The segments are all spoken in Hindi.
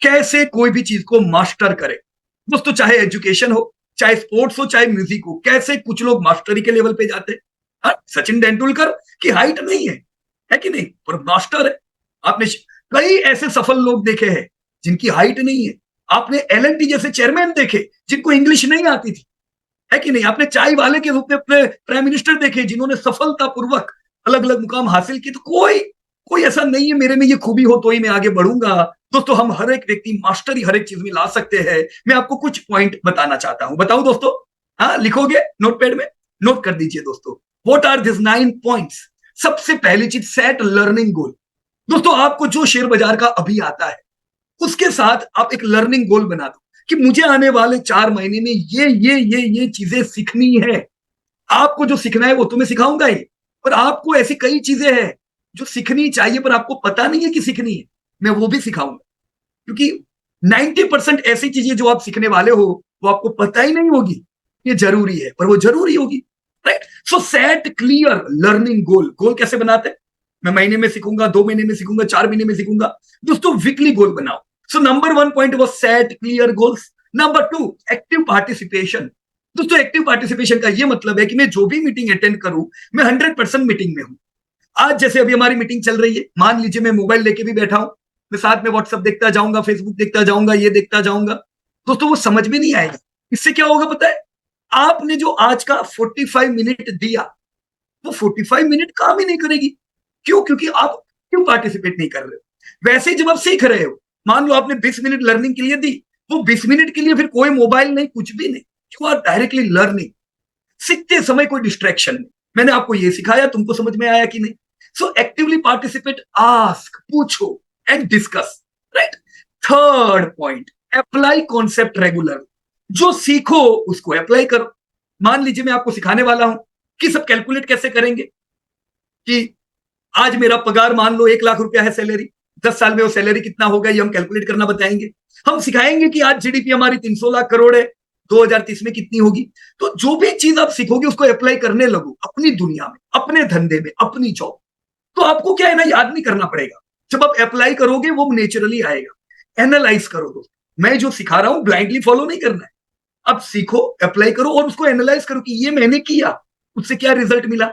कैसे कोई भी चीज को मास्टर करे दोस्तों, चाहे एजुकेशन हो, चाहे स्पोर्ट्स हो, चाहे म्यूजिक हो, कैसे कुछ लोग मास्टरी के लेवल पे जाते हैं। हाँ, सचिन तेंदुलकर की हाइट नहीं है कि नहीं, पर मास्टर है। आपने कई ऐसे सफल लोग देखे हैं जिनकी हाइट नहीं है। आपने एलएनटी जैसे चेयरमैन देखे जिनको इंग्लिश नहीं आती थी, है कि नहीं। आपने चाय वाले के रूप में अपने प्राइम मिनिस्टर देखे जिन्होंने सफलतापूर्वक अलग अलग मुकाम हासिल किए। तो कोई कोई ऐसा नहीं है मेरे में ये खूबी हो तो ही मैं आगे बढ़ूंगा। दोस्तों, हम हर एक व्यक्ति मास्टरी हर एक चीज में ला सकते हैं। मैं आपको कुछ पॉइंट बताना चाहता हूं, बताऊं दोस्तों? हाँ, लिखोगे नोटपैड में? नोट कर दीजिए दोस्तों। What are this 9 points? सबसे पहली चीज, सेट लर्निंग गोल। दोस्तों, आपको जो शेयर बाजार का अभी आता है उसके साथ आप एक लर्निंग गोल बना दो कि मुझे आने वाले 4 महीने में ये चीजें सीखनी है। आपको जो सीखना है वो तो मैं सिखाऊंगा ही, पर आपको ऐसी कई चीजें हैं जो सीखनी चाहिए पर आपको पता नहीं है कि सीखनी है, मैं वो भी सिखाऊंगा। क्योंकि 90% ऐसी चीजें जो आप सीखने वाले हो वो आपको पता ही नहीं होगी ये जरूरी है, पर वो जरूरी होगी। Right? So set clear learning goal. Goal कैसे बनाते हैं? मैं महीने में सीखूंगा, 2 महीने में सीखूंगा, 4 महीने में सीखूंगा। दोस्तों, वीकली गोल बनाओ। सो नंबर 1 पॉइंट वो set clear goals. Number 2, active participation. दोस्तों, एक्टिव पार्टिसिपेशन का ये मतलब है कि मैं जो भी मीटिंग अटेंड करूं, मैं 100% मीटिंग में हूं। आज जैसे अभी हमारी मीटिंग चल रही है, मान लीजिए मैं मोबाइल लेके भी बैठा हूं, मैं साथ में व्हाट्सएप देखता जाऊंगा, फेसबुक देखता जाऊंगा, ये देखता जाऊंगा। दोस्तों, वो समझ में नहीं आएगा। इससे क्या होगा पता है? आपने जो आज का 45 मिनट दिया, वो 45 मिनट काम ही नहीं करेगी। क्यों? क्योंकि आप क्यों पार्टिसिपेट नहीं कर रहे हो। वैसे जब आप सीख रहे हो, मान लो आपने 20 मिनट लर्निंग के लिए दी, वो 20 मिनट के लिए फिर कोई मोबाइल नहीं, कुछ भी नहीं। You are directly learning. सीखते समय कोई डिस्ट्रैक्शन नहीं। मैंने आपको ये सिखाया, तुमको समझ में आया कि नहीं? सो एक्टिवली पार्टिसिपेट, आस्क, पूछो and discuss. Right? 3rd point, apply concept regular. जो सीखो उसको अप्लाई करो। मान लीजिए मैं आपको सिखाने वाला हूं कि सब कैलकुलेट कैसे करेंगे, कि आज मेरा पगार मान लो 1 लाख रुपया है सैलरी, 10 साल में वो सैलरी कितना होगा ये हम कैलकुलेट करना बताएंगे। हम सिखाएंगे कि आज जीडीपी हमारी 300 लाख करोड़ है, 2030 में कितनी होगी। तो जो भी चीज आप सीखोगे उसको अप्लाई करने लगो अपनी दुनिया में, अपने धंधे में, अपनी जॉब। तो आपको क्या है ना, याद नहीं करना पड़ेगा। जब आप अप्लाई करोगे वो नेचुरली आएगा। एनालाइज करो दोस्त, मैं जो सिखा रहा हूं ब्लाइंडली फॉलो नहीं करना है। अब सीखो, अप्लाई करो और उसको एनालाइज करो कि ये मैंने किया, उससे क्या रिजल्ट मिला।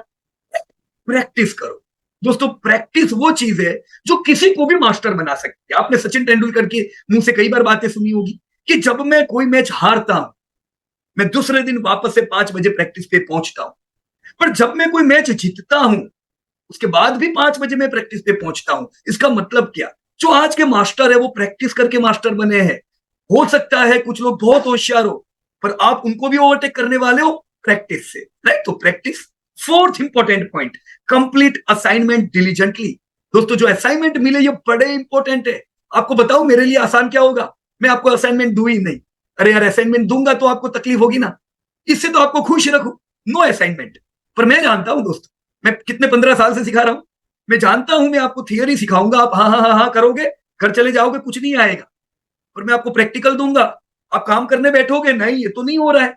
प्रैक्टिस करो दोस्तों। प्रैक्टिस वो चीज है जो किसी को भी मास्टर बना सकती है। आपने सचिन तेंदुलकर के मुंह से कई बार बातें सुनी होगी कि जब मैं कोई मैच हारता हूं, मैं दूसरे दिन वापस से 5 बजे प्रैक्टिस पे पहुंचता हूं, पर जब मैं कोई मैच जीतता हूं उसके बाद भी 5 बजे मैं प्रैक्टिस पे पहुंचता हूं। इसका मतलब क्या? जो आज के मास्टर है वो प्रैक्टिस करके मास्टर बने हैं। हो सकता है कुछ लोग बहुत होशियार हो, पर आप उनको भी ओवरटेक करने वाले हो प्रैक्टिस से। राइट? तो practice. 4th important point, complete assignment diligently. दोस्तों, जो असाइनमेंट मिले ये बड़े इंपॉर्टेंट है। आपको बताओ मेरे लिए आसान क्या होगा? मैं आपको असाइनमेंट दू ही नहीं। अरे यार, असाइनमेंट दूंगा तो आपको तकलीफ होगी ना, इससे तो आपको खुश रखो। No assignment. पर मैं जानता हूं दोस्तों, मैं कितने 15 साल से सिखा रहा हूं। मैं जानता हूं, मैं आपको थियरी सिखाऊंगा, आप हाँ हाँ हाँ हाँ करोगे, घर चले जाओगे, कुछ नहीं आएगा। और मैं आपको प्रैक्टिकल दूंगा, आप काम करने बैठोगे, नहीं ये तो नहीं हो रहा है।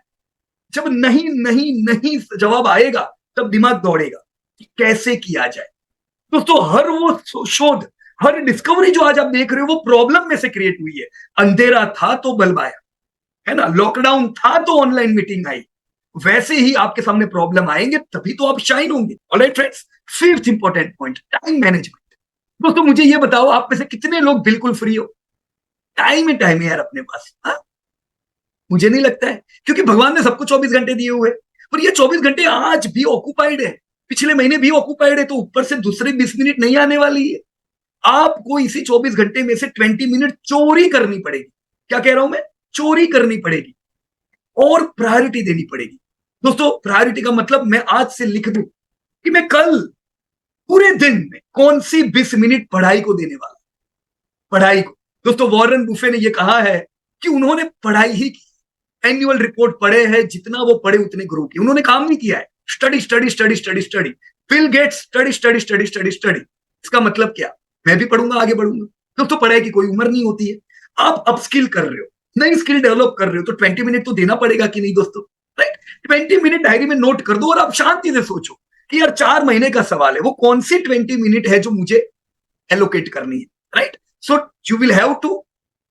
जब नहीं नहीं नहीं जवाब आएगा तब दिमाग दौड़ेगा कि कैसे किया जाए। दोस्तों, हर वो शोध, हर डिस्कवरी जो आज आप देख रहे हो वो प्रॉब्लम में से क्रिएट हुई है। अंधेरा था तो बल्ब आया, है ना। लॉकडाउन था तो ऑनलाइन मीटिंग आई। वैसे ही आपके सामने प्रॉब्लम आएंगे तभी तो आप शाइन होंगे। Alright friends, 5th important point, time management. दोस्तों, मुझे ये बताओ आप में से कितने लोग बिल्कुल फ्री हो? टाइम ही टाइम है यार अपने पास। हाँ, मुझे नहीं लगता है, क्योंकि भगवान ने सबको 24 घंटे दिए हुए, पर ये 24 घंटे आज भी ऑक्यूपाइड है, पिछले महीने भी ऑक्यूपाइड है, तो ऊपर से दूसरे 20 मिनट नहीं आने वाली है। आपको इसी 24 घंटे में से 20 मिनट चोरी करनी पड़ेगी। क्या कह रहा हूं मैं? चोरी करनी पड़ेगी और प्रायोरिटी देनी पड़ेगी। दोस्तों, प्रायोरिटी का मतलब मैं आज से लिख दूं कि मैं कल पूरे दिन में कौन सी 20 मिनट पढ़ाई को देने वाला, पढ़ाई को। दोस्तों, वॉरेन बुफे ने यह कहा है कि उन्होंने पढ़ाई ही की। एनुअल रिपोर्ट पढ़े हैं, जितना वो पढ़े उतने ग्रो किए, उन्होंने काम नहीं किया है। Study study study study study. Bill Gates study study study study study. इसका मतलब क्या? मैं भी पढ़ूंगा, आगे बढ़ूंगा। दोस्तों, पढ़ाई की कोई उम्र नहीं होती है। आप अपस्किल कर रहे हो, नई स्किल डेवलप कर रहे हो, तो 20 मिनट तो देना पड़ेगा कि नहीं दोस्तों? राइट? 20 मिनट डायरी में नोट कर दो और आप शांति से सोचो कि यार 4 महीने का सवाल है, वो कौन सी 20 मिनट है जो मुझे एलोकेट करनी है। Right? So you will have to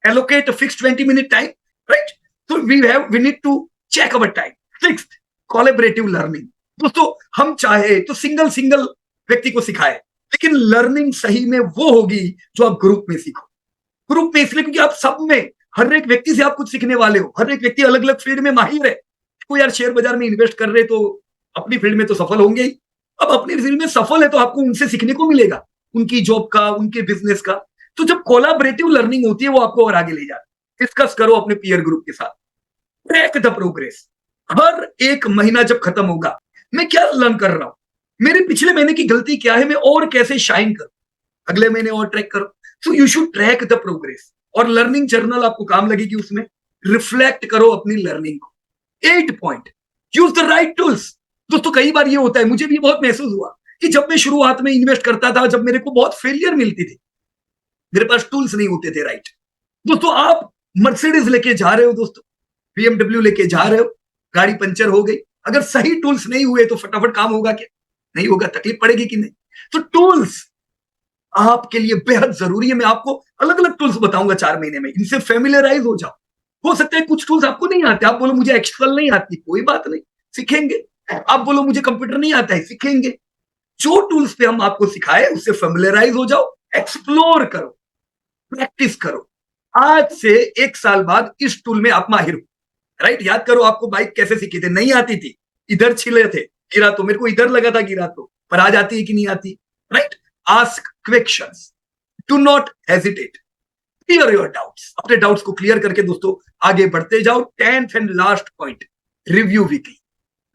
allocate a fixed 20-minute time, right? So we need to check our time. Sixth, collaborative learning. दोस्तों हम चाहे तो सिंगल व्यक्ति को सिखाए, लेकिन लर्निंग सही में वो होगी जो आप ग्रुप में सीखो। ग्रुप में इसलिए क्योंकि आप सब में हर एक व्यक्ति से आप कुछ सीखने वाले हो, हर एक व्यक्ति अलग अलग फील्ड में माहिर है। कोई यार शेयर बाजार में इन्वेस्ट कर रहे तो अपनी फील्ड में तो सफल होंगे ही, अब अपनी फील्ड में सफल है तो आपको उनसे सीखने को मिलेगा, उनकी जॉब का, उनके बिजनेस का। तो जब कोलैबोरेटिव लर्निंग होती है वो आपको और आगे ले जाती है। डिस्कस करो अपने पीयर ग्रुप के साथ, ट्रैक द प्रोग्रेस। हर एक महीना जब खत्म होगा, मैं क्या लर्न कर रहा हूं, मेरे पिछले महीने की गलती क्या है, मैं और कैसे शाइन करूं, अगले महीने और ट्रैक करो। So you should track the progress, और लर्निंग जर्नल आपको काम लगेगी उसमें। रिफ्लेक्ट करो अपनी लर्निंग को। 8 point, use the right tools. दोस्तों कई बार ये होता है, मुझे भी बहुत महसूस हुआ कि जब मैं शुरुआत में इन्वेस्ट करता था, जब मेरे को बहुत फेलियर मिलती थी, मेरे पास टूल्स नहीं होते थे, राइट। दोस्तों आप मर्सिडीज लेके जा रहे हो, दोस्तों BMW लेके जा रहे हो, गाड़ी पंचर हो गई, अगर सही टूल्स नहीं हुए तो फटाफट काम होगा क्या? नहीं होगा, तकलीफ पड़ेगी कि नहीं? तो टूल्स आपके लिए बेहद जरूरी है। मैं आपको अलग अलग टूल्स बताऊंगा 4 महीने में, इनसे फेमिलियराइज हो जाओ। हो सकता है कुछ टूल्स आपको नहीं आते, आप बोलो मुझे एक्सेल नहीं आती, कोई बात नहीं, सीखेंगे। आप बोलो मुझे कंप्यूटर नहीं आता है, सीखेंगे। जो टूल्स पे हम आपको सिखाए उससे फेमिलियराइज हो जाओ, एक्सप्लोर करो, प्रैक्टिस करो। आज से 1 साल बाद इस टूल में आप माहिर हो, राइट। याद करो आपको बाइक कैसे सीखी थी, नहीं आती थी, इधर छिले थे, गिरा तो मेरे को इधर लगा था गिरा तो, पर आज आती है कि नहीं आती, right. Ask questions, do not hesitate, clear your doubts. अपने डाउट्स को क्लियर करके दोस्तों आगे बढ़ते जाओ। 10th and last point, review weekly.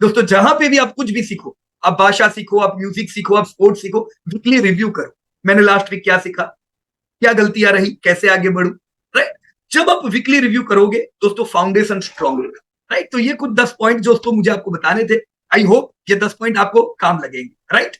दोस्तों जहां पे भी आप कुछ भी सीखो, आप भाषा सीखो, आप म्यूजिक सीखो, आप स्पोर्ट्स सीखो, वीकली रिव्यू करो। मैंने लास्ट वीक क्या सीखा, क्या गलतियां रही, कैसे आगे बढ़ू, राइट। जब आप वीकली रिव्यू करोगे दोस्तों, फाउंडेशन स्ट्रांग होगा, राइट। तो ये कुछ 10 पॉइंट दोस्तों मुझे आपको बताने थे। आई होप ये 10 पॉइंट आपको काम लगेंगे, राइट।